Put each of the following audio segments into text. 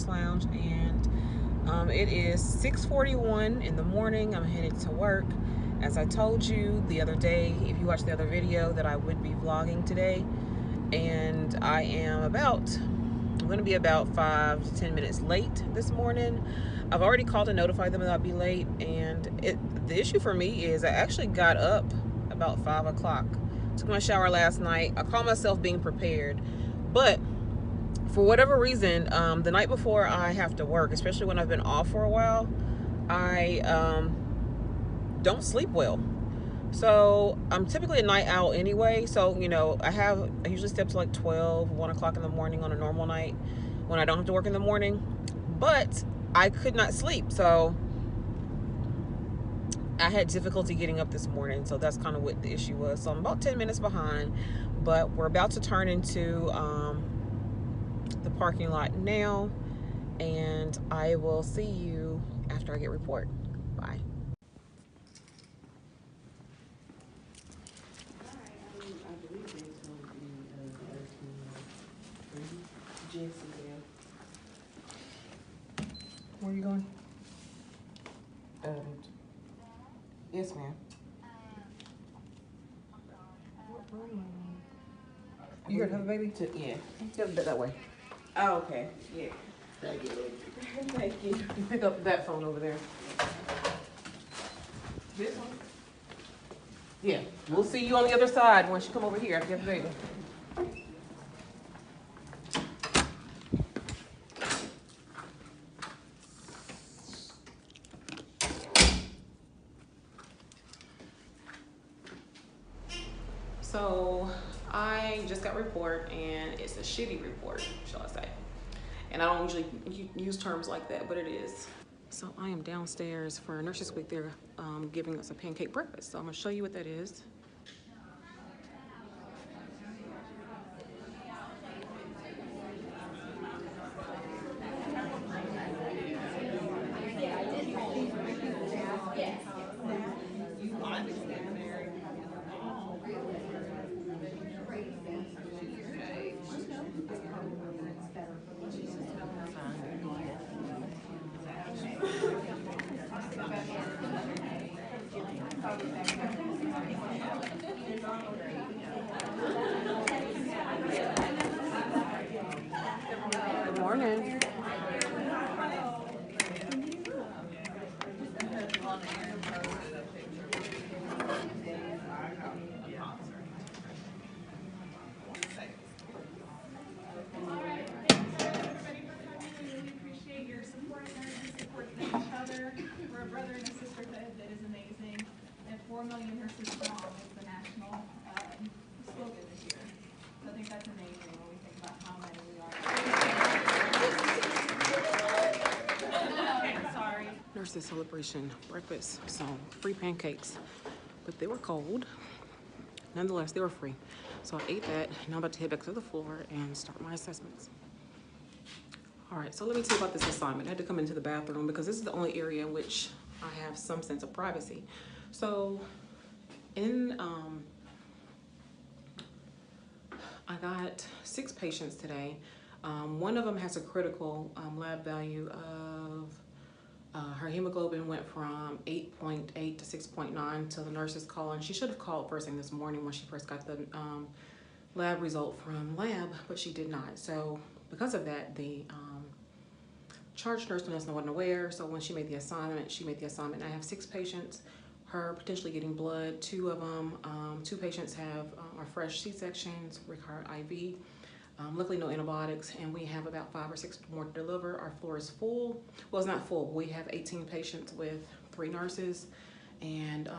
Lounge, and it is 6:41 in the morning. I'm headed to work. As I told you the other day, if you watched the other video, that I would be vlogging today, and I'm going to be about 5 to 10 minutes late this morning. I've already called to notify them that I'll be late, and the issue for me is I actually got up about 5 o'clock, took my shower last night. I call myself being prepared, but for whatever reason, the night before I have to work, especially when I've been off for a while, I don't sleep well. So I'm typically a night owl anyway. So, you know, I usually stay up to like 12, 1 o'clock in the morning on a normal night when I don't have to work in the morning. But I could not sleep. So I had difficulty getting up this morning. So that's kind of what the issue was. So I'm about 10 minutes behind. But we're about to turn into the parking lot now, and I will see you after I get report. Bye. Where are you going? Yes, ma'am. You gonna have a baby? Yeah. Get that way. Oh, okay. Yeah. Thank you. Thank you. You pick up that phone over there. This one? Yeah. We'll see you on the other side once you come over here after you have the baby. So I just got a report, and it's a shitty report, shall I say. And I don't usually use terms like that, but it is. So I am downstairs for Nurses Week. They're giving us a pancake breakfast. So I'm gonna show you what that is. Good morning. We're a brother and a sisterhood that is amazing, and 4 million nurses strong is the national slogan this year. So I think that's amazing when we think about how many we are. Sorry. Nurses celebration breakfast, so free pancakes, but they were cold. Nonetheless, they were free. So I ate that. Now I'm about to head back to the floor and start my assessments. All right, so let me tell you about this assignment. I had to come into the bathroom because this is the only area in which I have some sense of privacy. So I got 6 patients today. One of them has a critical lab value of her hemoglobin went from 8.8 to 6.9 to the nurse's call, and she should have called first thing this morning when she first got the lab result from lab, but she did not. So because of that, the charge nurse wasn't aware. So when she made the assignment, I have 6 patients, her potentially getting blood. 2 of them, 2 patients are fresh C-sections, require IV. Luckily no antibiotics, and we have about 5 or 6 more to deliver. Our floor is full. Well, it's not full. We have 18 patients with 3 nurses, and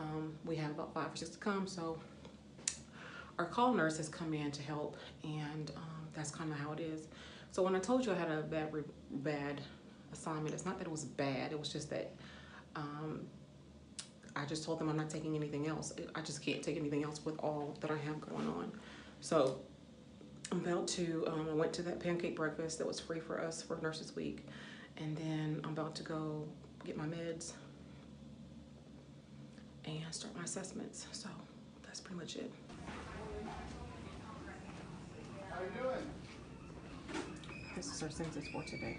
we have about 5 or 6 to come. So our call nurse has come in to help, and that's kind of how it is. So when I told you I had a bad assignment, it's not that it was bad. It was just that I just told them I'm not taking anything else. I just can't take anything else with all that I have going on. So I'm about to, I went to that pancake breakfast that was free for us for Nurses Week. And then I'm about to go get my meds and start my assessments. So that's pretty much it. How you doing? This is our census for today.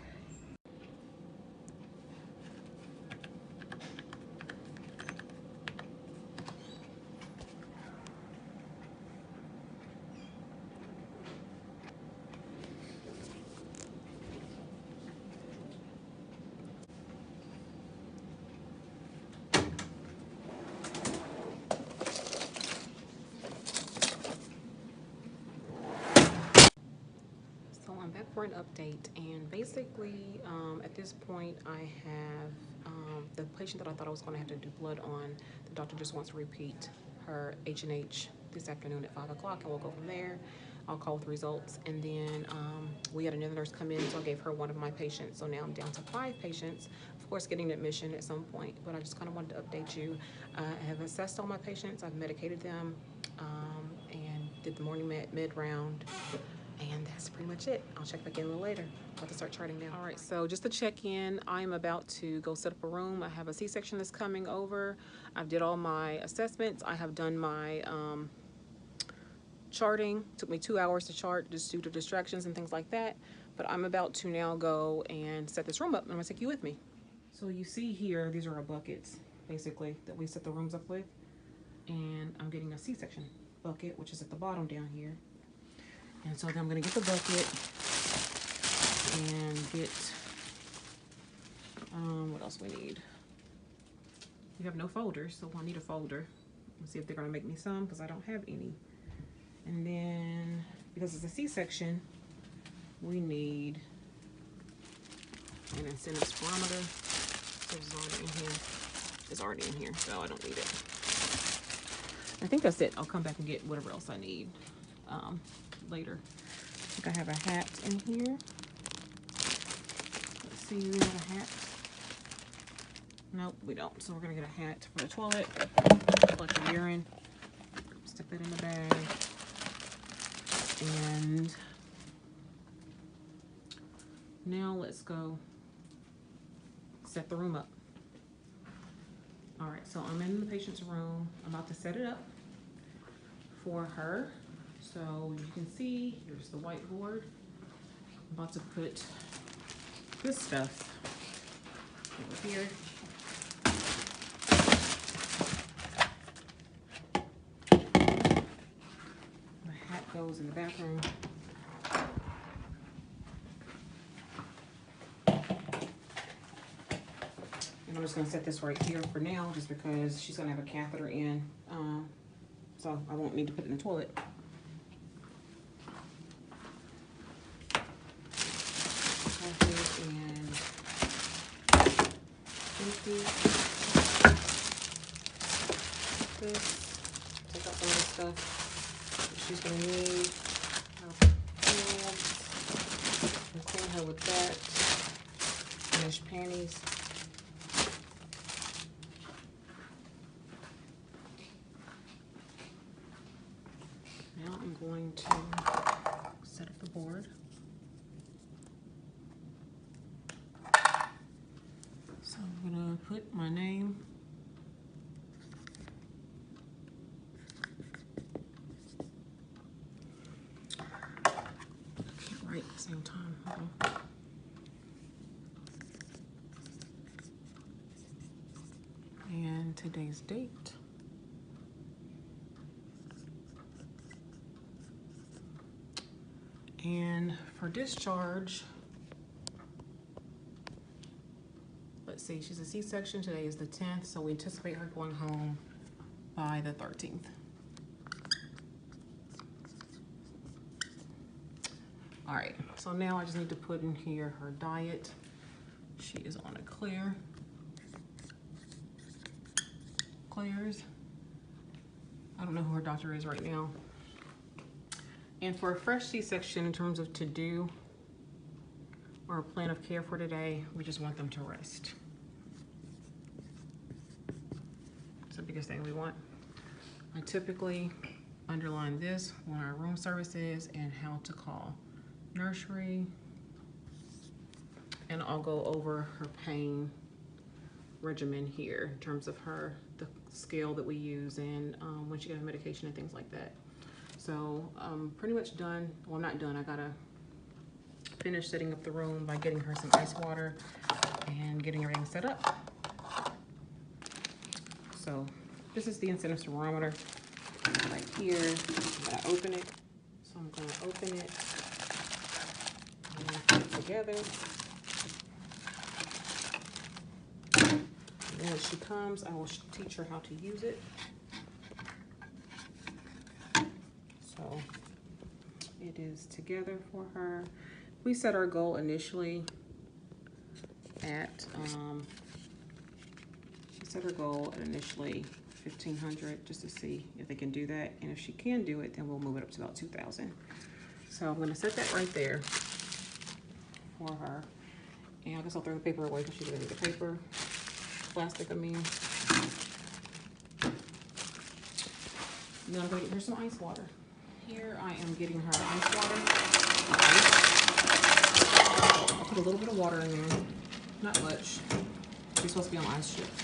So I'm back for an update, and basically at this point I have the patient that I thought I was going to have to do blood on. The doctor just wants to repeat her H&H this afternoon at 5 o'clock, and we'll go from there. I'll call with results, and then we had another nurse come in, so I gave her one of my patients. So now I'm down to 5 patients, of course getting admission at some point, but I just kind of wanted to update you. I have assessed all my patients, I've medicated them, and did the morning med round. And that's pretty much it. I'll check back in a little later. About to start charting now. All right, so just to check in, I'm about to go set up a room. I have a C-section that's coming over. I've did all my assessments. I have done my charting. Took me 2 hours to chart just due to distractions and things like that. But I'm about to now go and set this room up, and I'm gonna take you with me. So you see here, these are our buckets, basically, that we set the rooms up with. And I'm getting a C-section bucket, which is at the bottom down here. And so then I'm going to get the bucket and get, what else we need? We have no folders, so I need a folder. Let's see if they're going to make me some, because I don't have any. And then, because it's a C-section, we need an incentives barometer. So it's already in here. It's already in here, so I don't need it. I think that's it. I'll come back and get whatever else I need later. I think I have a hat in here. Let's see, we have a hat. Nope, we don't. So we're gonna get a hat for the toilet. Collect the urine. Stick that in the bag. And now let's go set the room up. All right, so I'm in the patient's room. I'm about to set it up for her. So you can see, here's the whiteboard. I'm about to put this stuff over here. The hat goes in the bathroom. And I'm just gonna set this right here for now, just because she's gonna have a catheter in. So I won't need to put it in the toilet. And empty this. Take out some of the stuff that she's gonna need. And clean her with that. Mesh panties. Now I'm going to set up the board. So I'm gonna put my name. I can't write at the same time. Hold on. And today's date. And for discharge, let's see, she's a C-section. Today is the 10th, so we anticipate her going home by the 13th. All right, so now I just need to put in here her diet. She is on a clears. I don't know who her doctor is right now. And for a fresh C-section, in terms of to do, or a plan of care for today. We just want them to rest. It's the biggest thing we want. I typically underline this when our room service is and how to call nursery. And I'll go over her pain regimen here in terms of the scale that we use and when she got her medication and things like that. So I'm pretty much done. Well, I'm not done. I gotta finish setting up the room by getting her some ice water and getting everything set up. So this is the incentive thermometer right here. I'm gonna open it. So I'm gonna open it and put it together. And when she comes, I will teach her how to use it. So it is together for her. We set our goal initially at, we set our goal at initially 1,500 just to see if they can do that. And if she can do it, then we'll move it up to about 2,000. So I'm gonna set that right there for her. And I guess I'll throw the paper away because she doesn't need the paper. Plastic, I mean. Then I'm gonna get her some ice water. Here I am getting her ice water. I'll put a little bit of water in there, not much. She's supposed to be on ice chips.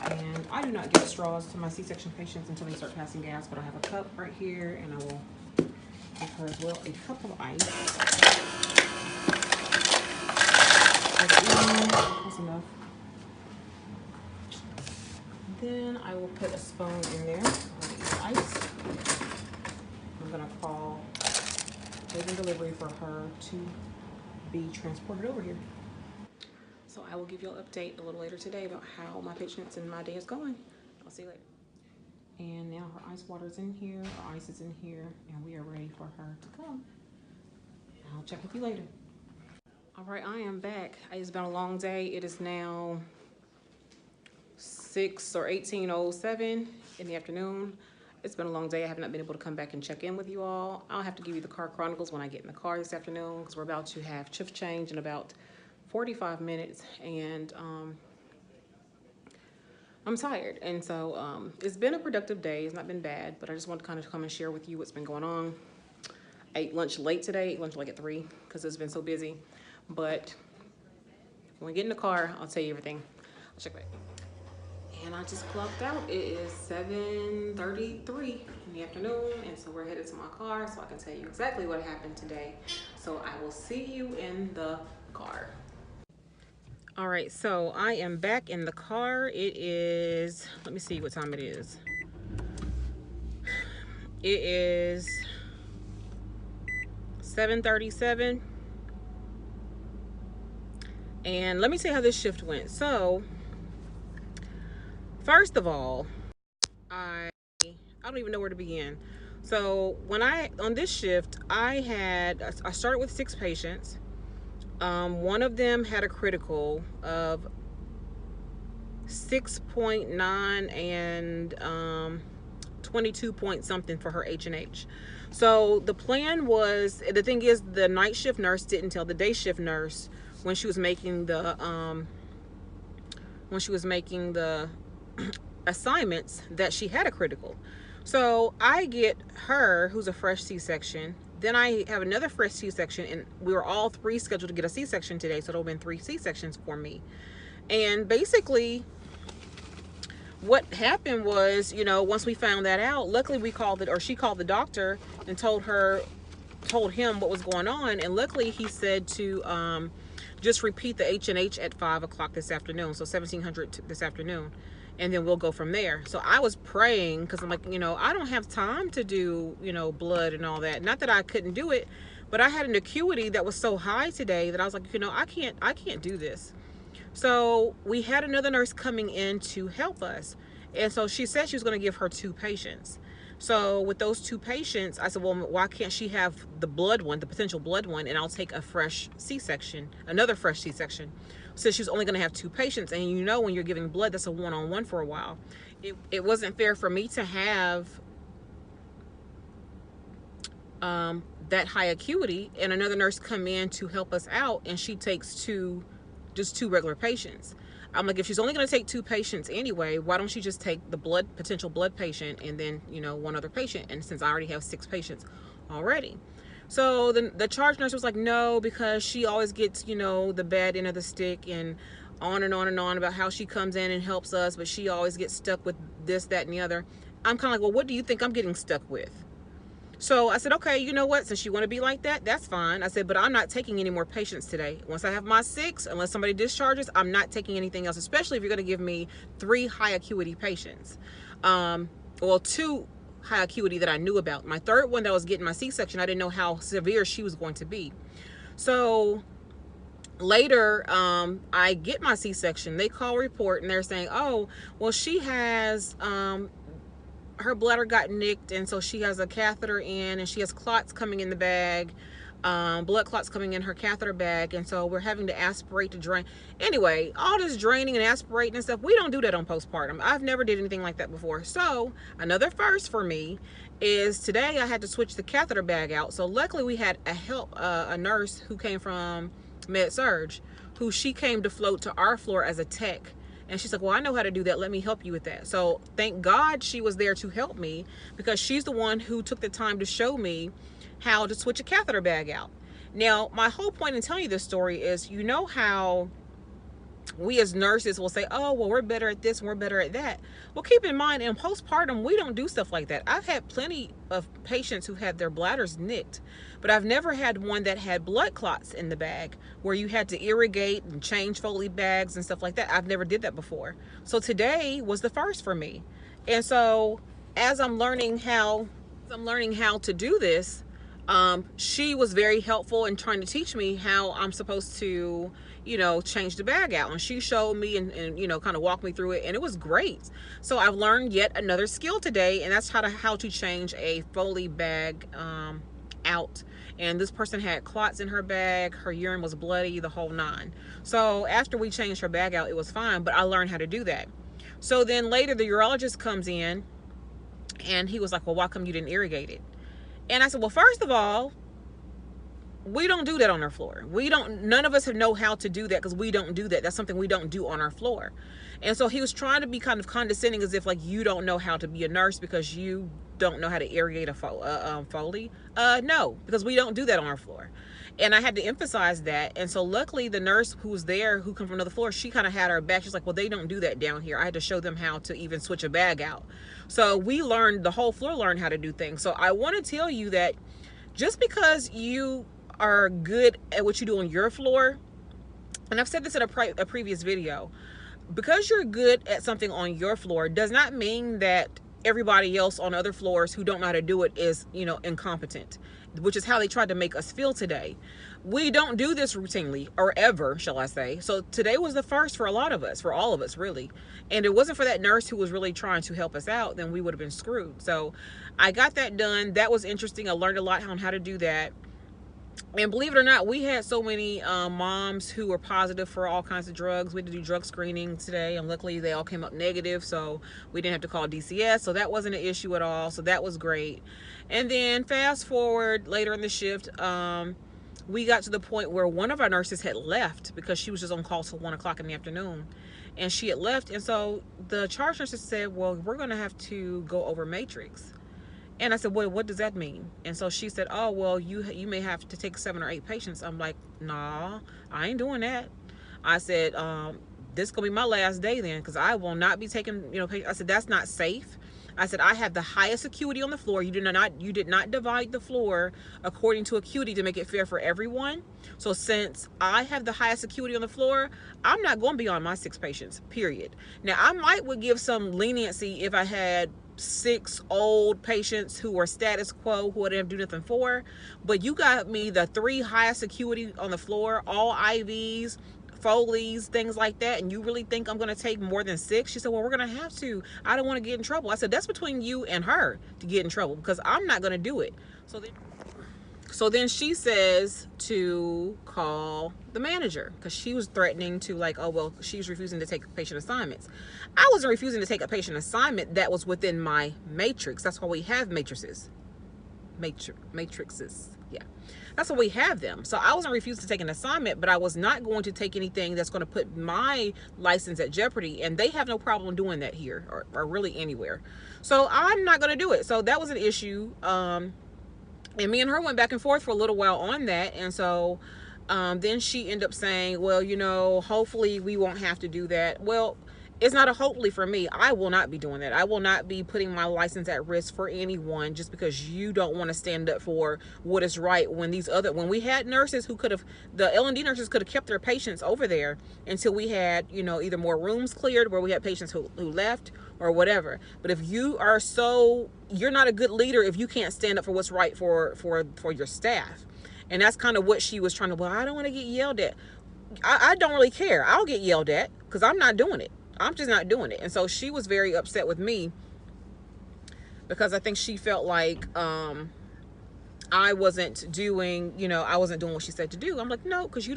And I do not give straws to my C-section patients until they start passing gas, but I have a cup right here and I will give her as well a cup of ice. That's enough. Then I will put a spoon in there with ice. I'm gonna call labor delivery for her to be transported over here. So I will give you an update a little later today about how my patients and my day is going. I'll see you later. And now her ice water's in here, her ice is in here, and we are ready for her to come. I'll check with you later. All right, I am back. It's been a long day. It is now 18:07 in the afternoon. It's been a long day. I have not been able to come back and check in with you all. I'll have to give you the car chronicles when I get in the car this afternoon because we're about to have shift change in about 45 minutes and I'm tired. And so it's been a productive day. It's not been bad, but I just want to kind of come and share with you what's been going on. I ate lunch late today. I ate lunch like at 3 because it's been so busy. But when we get in the car, I'll tell you everything. I'll check back. And I just clocked out. It is 7:33 in the afternoon, and so we're headed to my car so I can tell you exactly what happened today. So I will see you in the car. All right, so I am back in the car. It is, let me see what time it is. It is 7:37. And let me tell you how this shift went. So, first of all, I don't even know where to begin. So when on this shift, I started with 6 patients. One of them had a critical of 6.9 and 22 point something for her H&H. So the plan was, the thing is, the night shift nurse didn't tell the day shift nurse when she was making the assignments that she had a critical. So I get her, who's a fresh C-section. Then I have another fresh C-section, and we were all 3 scheduled to get a C-section today, so it'll have been 3 C-sections for me. And basically, what happened was, once we found that out, luckily she called the doctor and told him what was going on, and luckily he said to just repeat the H&H at 5 o'clock this afternoon, so 1700 this afternoon, and then we'll go from there. So I was praying because I'm like, I don't have time to do, blood and all that. Not that I couldn't do it, but I had an acuity that was so high today that I was like, I can't do this. So we had another nurse coming in to help us. And so she said she was going to give her 2 patients. So with those 2 patients, I said, well, why can't she have the blood one, the potential blood one, and I'll take a fresh C-section, another fresh C-section. So she was only going to have 2 patients. And when you're giving blood, that's a one-on-one for a while. It wasn't fair for me to have that high acuity, and another nurse come in to help us out, and she takes just two regular patients. I'm like, if she's only going to take two patients anyway, why don't she just take the potential blood patient and then, one other patient? And since I already have 6 patients already. So the charge nurse was like, no, because she always gets, the bad end of the stick, and on and on and on about how she comes in and helps us, but she always gets stuck with this, that, and the other. I'm kind of like, well, what do you think I'm getting stuck with? So I said, okay, you know what? Since you want to be like that, that's fine. I said, but I'm not taking any more patients today. Once I have my 6, unless somebody discharges, I'm not taking anything else, especially if you're going to give me 3 high acuity patients. Well, 2 high acuity that I knew about. My third one that was getting my C-section, I didn't know how severe she was going to be. So later, I get my C-section. They call report, and they're saying, oh, well, she has... her bladder got nicked, and so she has a catheter in, and she has clots coming in the bag, blood clots coming in her catheter bag, and so we're having to aspirate to drain. Anyway, all this draining and aspirating and stuff, we don't do that on postpartum. I've never did anything like that before. So another first for me is today I had to switch the catheter bag out. So luckily we had a nurse who came from Med-Surg, who she came to float to our floor as a tech. And she's like, well, I know how to do that. Let me help you with that. So thank God she was there to help me, because she's the one who took the time to show me how to switch a catheter bag out. Now, my whole point in telling you this story is, how we as nurses will say, oh, well, we're better at this and we're better at that. Well, keep in mind, in postpartum, we don't do stuff like that. I've had plenty of patients who had their bladders nicked, but I've never had one that had blood clots in the bag where you had to irrigate and change Foley bags and stuff like that. I've never did that before. So today was the first for me. And so as I'm learning how to do this, she was very helpful in trying to teach me how I'm supposed to, change the bag out. And she showed me and kind of walked me through it, and it was great. So I've learned yet another skill today, and that's how to change a Foley bag out. And this person had clots in her bag, her urine was bloody, the whole 9. So after we changed her bag out, it was fine, but I learned how to do that. So then later the urologist comes in, and he was like, well, why come you didn't irrigate it? And I said, well, first of all, we don't do that on our floor. None of us know how to do that, because we don't do that. That's something we don't do on our floor. And so he was trying to be kind of condescending, as if like you don't know how to be a nurse because you don't know how to irrigate a Foley. No, because we don't do that on our floor. And I had to emphasize that. And so luckily the nurse who was there, who come from another floor, she kind of had her back. She's like, well, they don't do that down here. I had to show them how to even switch a bag out. So the whole floor learned how to do things. So I want to tell you that just because you are good at what you do on your floor, and I've said this in a previous video, because you're good at something on your floor does not mean that everybody else on other floors who don't know how to do it is, incompetent, which is how they tried to make us feel today. We don't do this routinely, or ever, shall I say. So today was the first for a lot of us, for all of us, really. And it wasn't for that nurse who was really trying to help us out, then we would have been screwed. So I got that done. That was interesting. I learned a lot on how to do that. And believe it or not, we had so many moms who were positive for all kinds of drugs. We had to do drug screening today, and luckily they all came up negative, so we didn't have to call DCS, so that wasn't an issue at all. So that was great. And then fast forward later in the shift, we got to the point where one of our nurses had left because she was just on call till 1 o'clock in the afternoon, and she had left. And so the charge nurse said, well, we're going to have to go over matrix. And I said, well, what does that mean? And so she said, oh, well, you may have to take 7 or 8 patients. I'm like, nah, I ain't doing that. I said, this is going to be my last day then, because I will not be taking, patients. I said, that's not safe. I said, I have the highest acuity on the floor. You did not divide the floor according to acuity to make it fair for everyone. So since I have the highest acuity on the floor, I'm not going to be on my 6 patients, period. Now, I would give some leniency if I had 6 old patients who were status quo, who I didn't have to do nothing for. But you got me the 3 highest acuity on the floor, all IVs, Foleys, things like that, and you really think I'm going to take more than 6? She said, well, we're going to have to. I don't want to get in trouble. I said, that's between you and her to get in trouble, because I'm not going to do it. So then she says to call the manager, because she was threatening to, like, oh, well, she's refusing to take patient assignments. I wasn't refusing to take a patient assignment that was within my matrix. That's why we have matrices. matrices. Yeah, that's what we have them. So I wasn't refused to take an assignment, but I was not going to take anything that's going to put my license at jeopardy, and they have no problem doing that here, or really anywhere. So I'm not going to do it. So that was an issue. And me and her went back and forth for a little while on that. And so then she ended up saying, well, you know, hopefully we won't have to do that. Well, it's not a hopefully for me. I will not be doing that. I will not be putting my license at risk for anyone just because you don't want to stand up for what is right. When we had nurses who could have, the L&D nurses could have kept their patients over there until we had, you know, either more rooms cleared where we had patients who left or whatever. But if you are you're not a good leader if you can't stand up for what's right for your staff. And that's kind of what she was trying to, well, I don't want to get yelled at. I don't really care. I'll get yelled at because I'm not doing it. I'm just not doing it. And so she was very upset with me because I think she felt like I wasn't doing, you know, I wasn't doing what she said to do. I'm like, no, because you're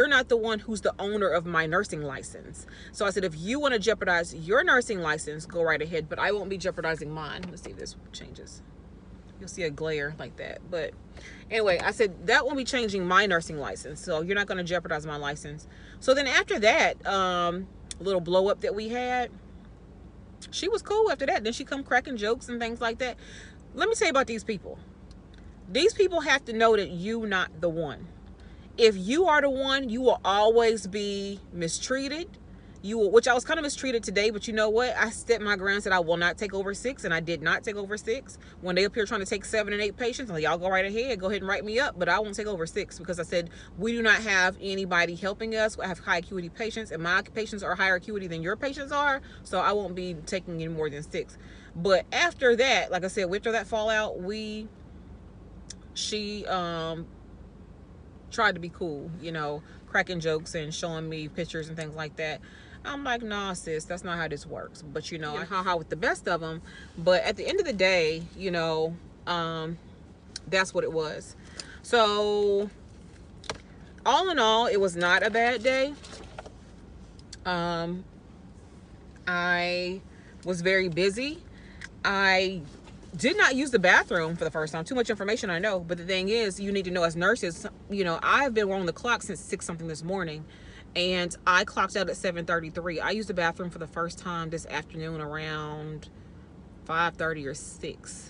not the one who's the owner of my nursing license. So I said, if you want to jeopardize your nursing license, go right ahead, but I won't be jeopardizing mine. Let's see if this changes. You'll see a glare like that. But anyway, I said that won't be changing my nursing license. So you're not going to jeopardize my license. So then after that little blow up that we had, she was cool after that. Then she come cracking jokes and things like that. Let me tell you about these people. These people have to know that you not the one. If you are the one, you will always be mistreated. Which I was kind of mistreated today, but you know what? I stepped my ground and said I will not take over 6, and I did not take over 6. When they up here trying to take 7 and 8 patients, I'm like, y'all go right ahead, go ahead and write me up, but I won't take over 6 because I said we do not have anybody helping us. I have high acuity patients, and my patients are higher acuity than your patients are, so I won't be taking any more than 6. But after that, like I said, after that fallout, she tried to be cool, you know, cracking jokes and showing me pictures and things like that. I'm like, nah, sis, that's not how this works. But, you know, I ha-ha with the best of them. But at the end of the day, you know, that's what it was. So, all in all, it was not a bad day. I was very busy. I did not use the bathroom for the first time. Too much information, I know. But the thing is, you need to know as nurses, you know, I've been on the clock since 6 something this morning. And I clocked out at 7:33. I used the bathroom for the first time this afternoon around 5:30 or 6.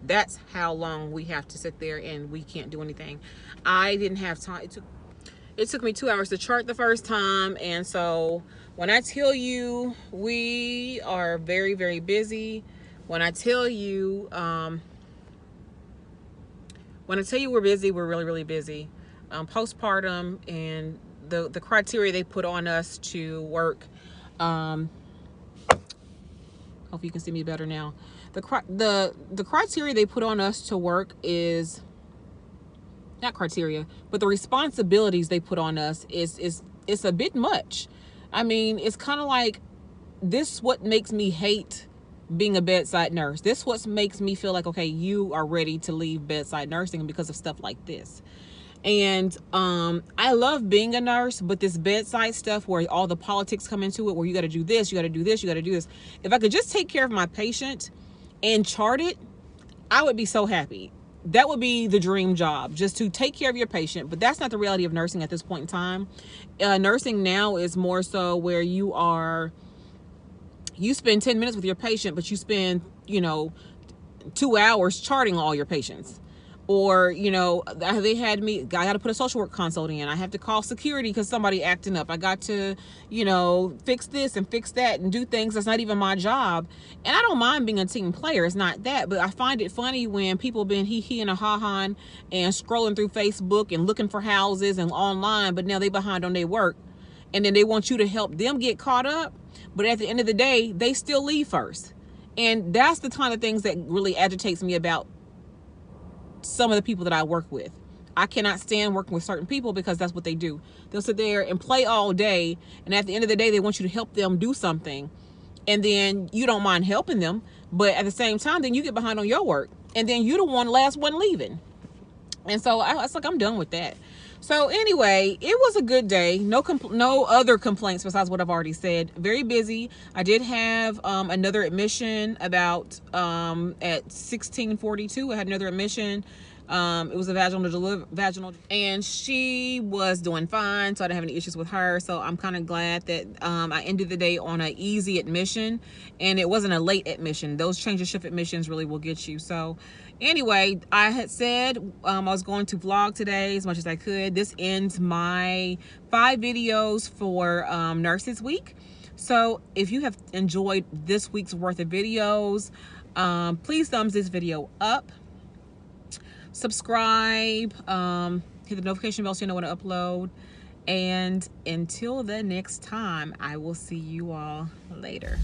That's how long we have to sit there and we can't do anything. I didn't have time. It took me 2 hours to chart the first time. And so when I tell you we are very, very busy, when I tell you we're busy, we're really, really busy. Postpartum and the criteria they put on us to work. Hope you can see me better now. The criteria they put on us to work is not criteria, but the responsibilities they put on us is a bit much. I mean, it's kind of like this what makes me hate being a bedside nurse. This what makes me feel like, okay, you are ready to leave bedside nursing because of stuff like this. And I love being a nurse, but this bedside stuff where all the politics come into it, where you got to do this, you got to do this, you got to do this. If I could just take care of my patient and chart it, I would be so happy. That would be the dream job, just to take care of your patient. But that's not the reality of nursing at this point in time. Nursing now is more so where you spend 10 minutes with your patient, but you spend, you know, 2 hours charting all your patients. Or, you know, they had me, I got to put a social work consult in. I have to call security because somebody acting up. I got to, you know, fix this and fix that and do things that's not even my job. And I don't mind being a team player. It's not that. But I find it funny when people been hee-hee and a ha-ha and scrolling through Facebook and looking for houses and online, but now they behind on their work. And then they want you to help them get caught up. But at the end of the day, they still leave first. And that's the kind of things that really agitates me about some of the people that I work with. I cannot stand working with certain people because that's what they do. They'll sit there and play all day, and at the end of the day, they want you to help them do something. And then you don't mind helping them, but at the same time, then you get behind on your work, and then you're the last one leaving. And so I was like, I'm done with that. So anyway, it was a good day. No other complaints besides what I've already said. Very busy. I did have another admission about at 16:42. I had another admission. It was a vaginal, and she was doing fine, so I didn't have any issues with her. So I'm kind of glad that I ended the day on an easy admission, and it wasn't a late admission. Those change of shift admissions really will get you. So anyway, I had said I was going to vlog today as much as I could. This ends my 5 videos for Nurses Week. So if you have enjoyed this week's worth of videos, please thumbs this video up, subscribe, hit the notification bell so you know when I upload. And until the next time, I will see you all later.